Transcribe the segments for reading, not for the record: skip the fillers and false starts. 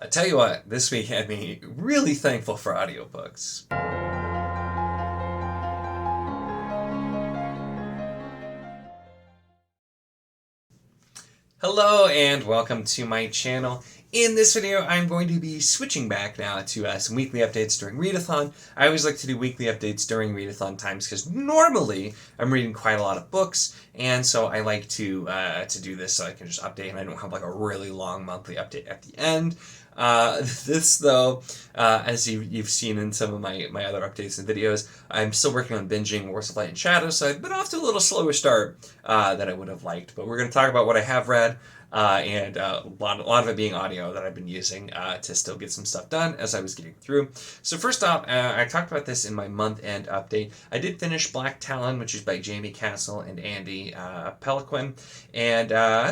I tell you what, this week had me really thankful for audiobooks. Hello and welcome to my channel. In this video, I'm going to be switching back now to some weekly updates during readathon. I always like to do weekly updates during readathon times because normally I'm reading quite a lot of books, and so I like to do this so I can just update and I don't have like a really long monthly update at the end. This though, as you've seen in some of my other updates and videos, I'm still working on binging Wars of Light and Shadow, so I've been off to a little slower start than I would have liked. But we're going to talk about what I have read, and a lot of it being audio that I've been using to still get some stuff done as I was getting through. So first off, I talked about this in my month-end update. I did finish Black Talon, which is by Jamie Castle and Andy Peliquin, and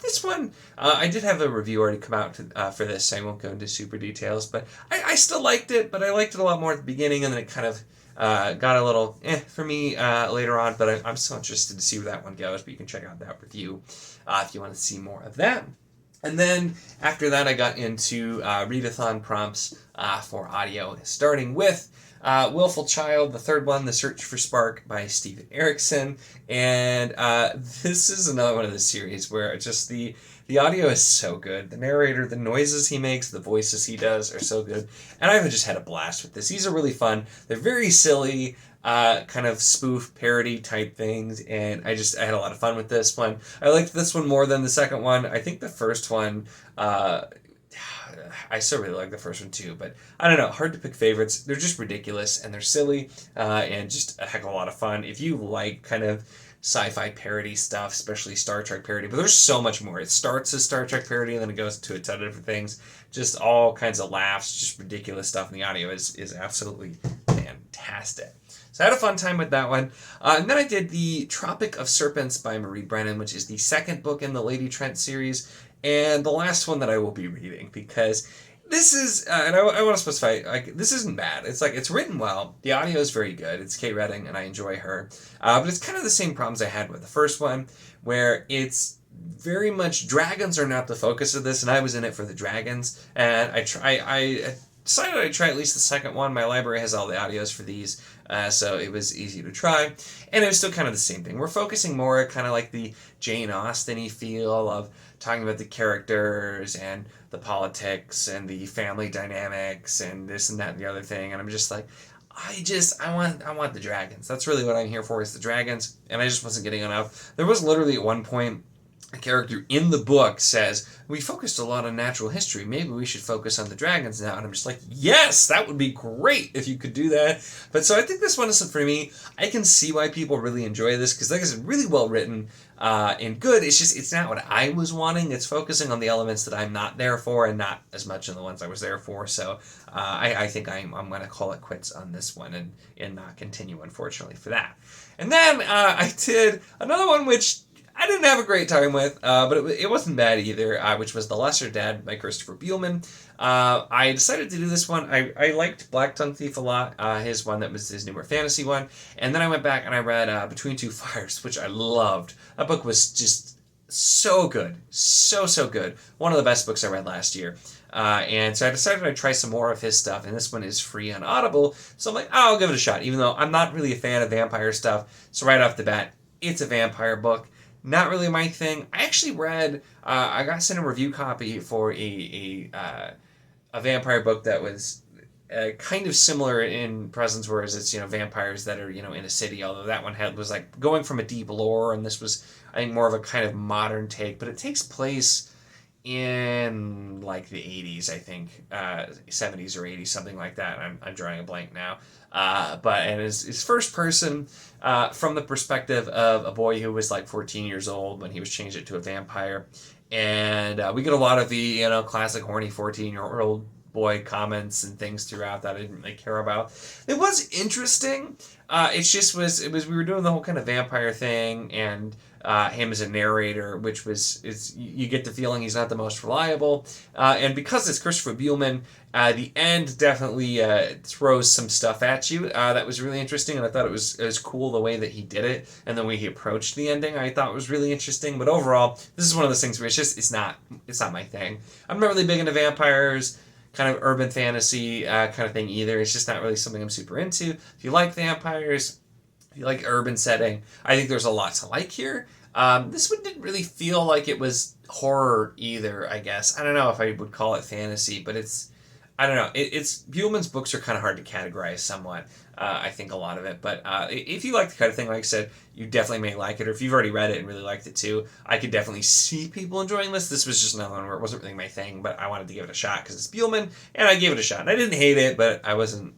this one, I did have a review already come out for this, so I won't go into super details, but I still liked it, but I liked it a lot more at the beginning, and then it kind of got a little for me later on, but I'm still interested to see where that one goes, but you can check out that review if you want to see more of that. And then after that, I got into readathon prompts for audio, starting with Willful Child, the third one, The Search for Spark by Stephen Erickson. And this is another one of the series where just the audio is so good. The narrator, the noises he makes, the voices he does are so good. And I've just had a blast with this. These are really fun. They're very silly, kind of spoof parody type things, and I had a lot of fun with this one. I liked this one more than the second one. I think the first one, I still really like the first one too, but I don't know, hard to pick favorites. They're just ridiculous and they're silly and just a heck of a lot of fun. If you like kind of sci-fi parody stuff, especially Star Trek parody, but there's so much more. It starts as Star Trek parody and then it goes to a ton of different things. Just all kinds of laughs, just ridiculous stuff, and the audio is absolutely fantastic. So I had a fun time with that one. And then I did The Tropic of Serpents by Marie Brennan, which is the second book in the Lady Trent series, and the last one that I will be reading, because this is, and I want to specify, like, this isn't bad. It's written well. The audio is very good. It's Kate Redding, and I enjoy her. But it's kind of the same problems I had with the first one, where it's very much dragons are not the focus of this, and I was in it for the dragons. And I decided I'd try at least the second one. My library has all the audios for these, so it was easy to try. And it was still kind of the same thing. We're focusing more kind of like the Jane Austen-y feel of talking about the characters and the politics and the family dynamics and this and that and the other thing. And I'm just like, I want the dragons. That's really what I'm here for, is the dragons. And I just wasn't getting enough. There was literally at one point a character in the book says, we focused a lot on natural history. Maybe we should focus on the dragons now. And I'm just like, yes, that would be great if you could do that. But so I think this one isn't for me. I can see why people really enjoy this, because like I said, really well written and good. It's just, it's not what I was wanting. It's focusing on the elements that I'm not there for and not as much on the ones I was there for. So I think I'm going to call it quits on this one and not continue, unfortunately, for that. And then I did another one which I didn't have a great time with, but it wasn't bad either, which was The Lesser Dead by Christopher Buehlman. I decided to do this one. I liked Black Tongue Thief a lot, his one that was his newer fantasy one. And then I went back and I read Between Two Fires, which I loved. That book was just so good. So good. One of the best books I read last year. And so I decided I'd try some more of his stuff, and this one is free on Audible. So I'm like, oh, I'll give it a shot, even though I'm not really a fan of vampire stuff. So right off the bat, it's a vampire book. Not really my thing. I actually read, I got sent a review copy for a vampire book that was kind of similar in presence, whereas it's, vampires that are, in a city, although that one was like going from a deep lore, and this was, I think, more of a kind of modern take, but it takes place in like the 80s, I think, 70s or 80s, something like that. I'm drawing a blank now. And his first person, from the perspective of a boy who was like 14 years old when he was changed to a vampire. And we get a lot of the, classic horny 14-year-old boy comments and things throughout that I didn't really care about. It was interesting. We were doing the whole kind of vampire thing, and him as a narrator, which you get the feeling he's not the most reliable. And because it's Christopher Buehlman, the end definitely throws some stuff at you that was really interesting, and I thought it was cool the way that he did it and the way he approached the ending. I thought was really interesting. But overall, this is one of those things where it's not my thing. I'm not really big into vampires. kind of urban fantasy kind of thing either. It's just not really something I'm super into. If you like vampires, if you like urban setting, I think there's a lot to like here. This one didn't really feel like it was horror either, I guess. I don't know if I would call it fantasy, but I don't know. It's Buhlman's books are kind of hard to categorize somewhat. I think a lot of it, but if you like the kind of thing, like I said, you definitely may like it. Or if you've already read it and really liked it too, I could definitely see people enjoying this. This was just another one where it wasn't really my thing, but I wanted to give it a shot because it's Buhlman, and I gave it a shot. And I didn't hate it, but I wasn't,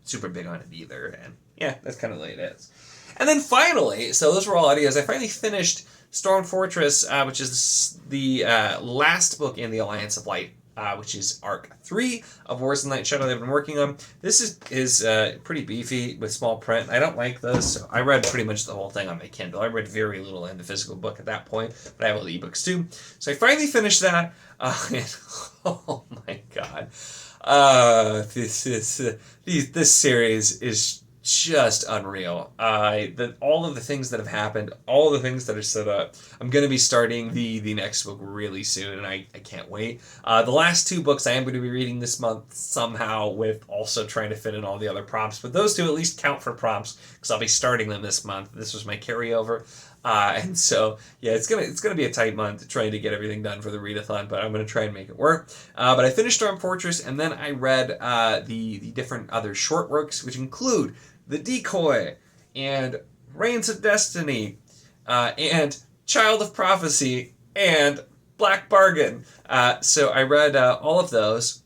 super big on it either. And yeah, that's kind of the way it is. And then finally, so those were all audios. I finally finished Storm Fortress, which is the last book in the Alliance of Light. Which is Arc 3 of Wars of the Night Shadow they've been working on. This is pretty beefy with small print. I don't like those, so I read pretty much the whole thing on my Kindle. I read very little in the physical book at that point, but I have all the ebooks too. So I finally finished that, and oh my god. This series is just unreal. All of the things that have happened, all the things that are set up. I'm going to be starting the next book really soon, and I can't wait. The last 2 books I am going to be reading this month somehow, with also trying to fit in all the other prompts. But those 2 at least count for prompts because I'll be starting them this month. This was my carryover. And so, yeah, it's gonna be a tight month trying to get everything done for the readathon, but I'm gonna try and make it work. But I finished Storm Fortress, and then I read the different other short works, which include The Decoy, and Reigns of Destiny, and Child of Prophecy, and Black Bargain. So I read all of those,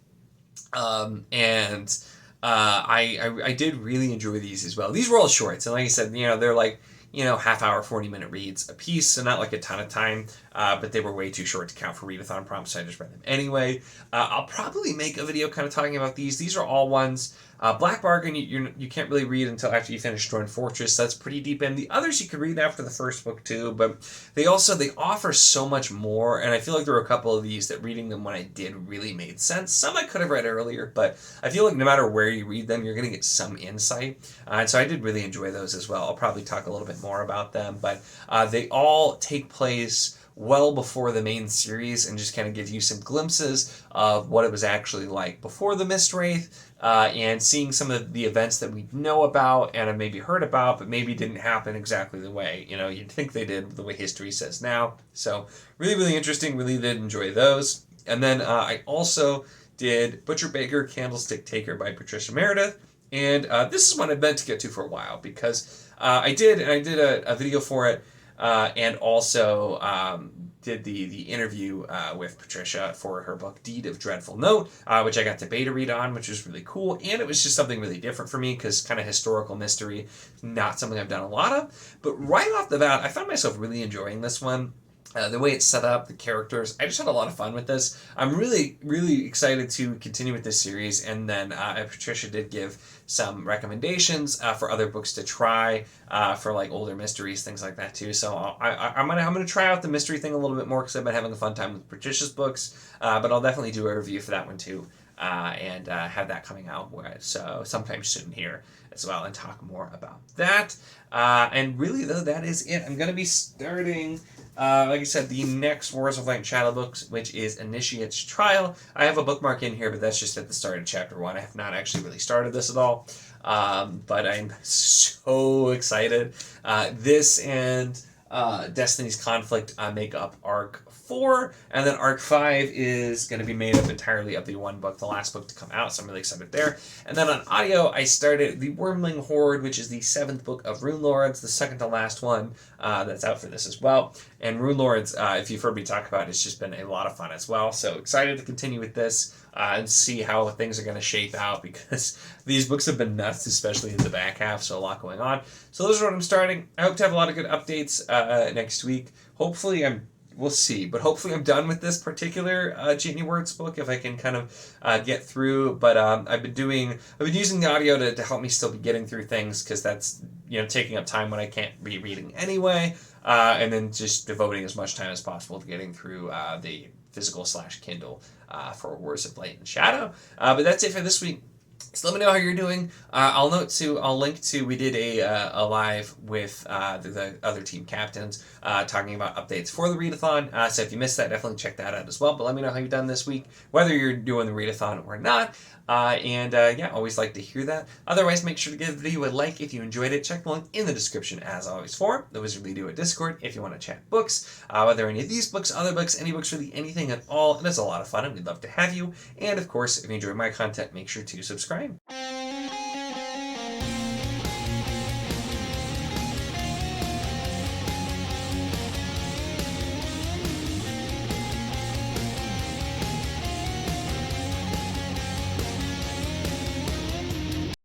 and I did really enjoy these as well. These were all shorts, and like I said, they're like, half hour, 40-minute reads a piece, so not like a ton of time, but they were way too short to count for readathon prompts, so I just read them anyway. I'll probably make a video kind of talking about these. These are all ones. Black Bargain, you can't really read until after you finish Storm Fortress. That's pretty deep in. The others you could read after the first book too, but they offer so much more, and I feel like there were a couple of these that reading them when I did really made sense. Some I could have read earlier, but I feel like no matter where you read them, you're going to get some insight, and so I did really enjoy those as well. I'll probably talk a little bit more about them, but they all take place well before the main series and just kind of give you some glimpses of what it was actually like before the Mistwraith, and seeing some of the events that we know about and have maybe heard about, but maybe didn't happen exactly the way you'd think they did, the way history says now. So really, really interesting. Really did enjoy those. And then I also did Butcher Baker, Candlestick Taker by Patricia Meredith. And this is one I've meant to get to for a while because I did a video for it, and also did the interview with Patricia for her book Deed of Dreadful Note, which I got to beta read on, which was really cool, and it was just something really different for me because kind of historical mystery, not something I've done a lot of. But right off the bat, I found myself really enjoying this one. The way it's set up, the characters, I just had a lot of fun with this. I'm really, really excited to continue with this series, and then Patricia did give some recommendations for other books to try, for like older mysteries, things like that too. So I'm gonna try out the mystery thing a little bit more because I've been having a fun time with Patricia's books, but I'll definitely do a review for that one too, and have that coming out so sometime soon here as well, and talk more about that. And really though, that is it. I'm gonna be starting, like I said, the next Wars of Light and Shadow books, which is Initiate's Trial. I have a bookmark in here, but that's just at the start of chapter 1. I have not actually really started this at all, but I'm so excited. This and Destiny's Conflict make up Arc 4, and then Arc 5 is going to be made up entirely of the one book, the last book to come out, so I'm really excited there. And then on audio, I started The Wormling Horde, which is the 7th book of Rune Lords, the second to last one that's out for this as well. And Rune Lords, if you've heard me talk about it, it's just been a lot of fun as well, so excited to continue with this and see how things are going to shape out, because these books have been nuts, especially in the back half, so a lot going on. So those are what I'm starting. I hope to have a lot of good updates next week. Hopefully we'll see, but hopefully I'm done with this particular Janie Words book if I can kind of get through. But I've been using the audio to help me still be getting through things, because that's taking up time when I can't be reading anyway, and then just devoting as much time as possible to getting through the physical / Kindle for Wars of Light and Shadow. But that's it for this week. So let me know how you're doing. I'll link to, we did a live with the other team captains talking about updates for the readathon. So if you missed that, definitely check that out as well. But let me know how you've done this week, whether you're doing the readathon or not. Yeah, always like to hear that. Otherwise, make sure to give the video a like if you enjoyed it. Check the link in the description as always for the Wizardly Do It Discord if you want to chat books, whether any of these books, other books, any books, really anything at all. And it's a lot of fun and we'd love to have you. And of course, if you enjoy my content, make sure to subscribe.